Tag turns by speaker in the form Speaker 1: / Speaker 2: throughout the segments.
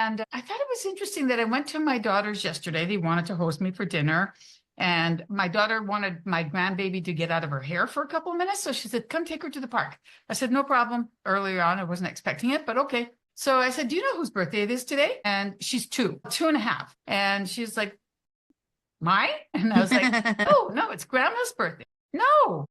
Speaker 1: And I thought it was interesting that I went to my daughter's yesterday. They wanted to host me for dinner. And my daughter wanted my grandbaby to get out of her hair for a couple of minutes. So she said, come take her to the park. I said, no problem. Earlier on, I wasn't expecting it, but okay. So I said, do you know whose birthday it is today? And she's 2.5. And she's like, mine? And I was like, oh, no, it's grandma's birthday. No,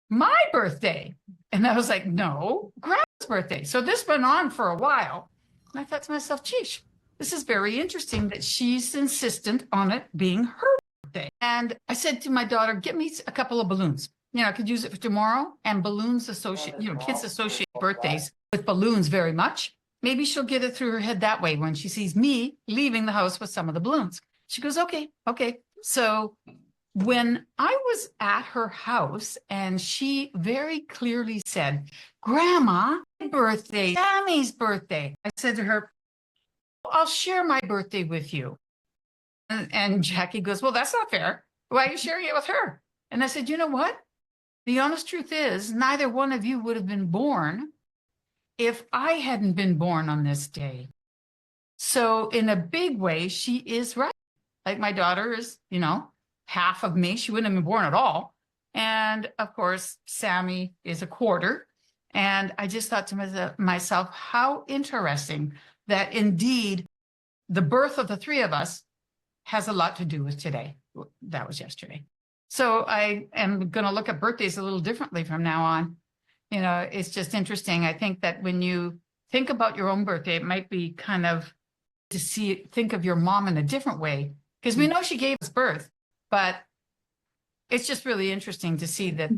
Speaker 1: my birthday. And I was like, no, grandma's birthday. So this went on for a while. And I thought to myself, geez, this is very interesting that she's insistent on it being her birthday. And I said to my daughter, get me a couple of balloons. I could use it for tomorrow. And balloons associate, kids associate birthdays with balloons very much. Maybe she'll get it through her head that way when she sees me leaving the house with some of the balloons. She goes, okay. So when I was at her house and she very clearly said, Grandma, my birthday, Sammy's birthday. I said to her, I'll share my birthday with you. And Jackie goes, well, that's not fair. Why are you sharing it with her? And I said, you know what? The honest truth is neither one of you would have been born if I hadn't been born on this day. So in a big way, she is right. Like my daughter is, half of me. She wouldn't have been born at all. And of course, Sammy is a quarter. And I just thought to myself, how interesting that indeed the birth of the three of us has a lot to do with today. That was yesterday. So I am going to look at birthdays a little differently from now on. It's just interesting. I think that when you think about your own birthday, it might be kind of think of your mom in a different way, because we know she gave us birth, but it's just really interesting to see that,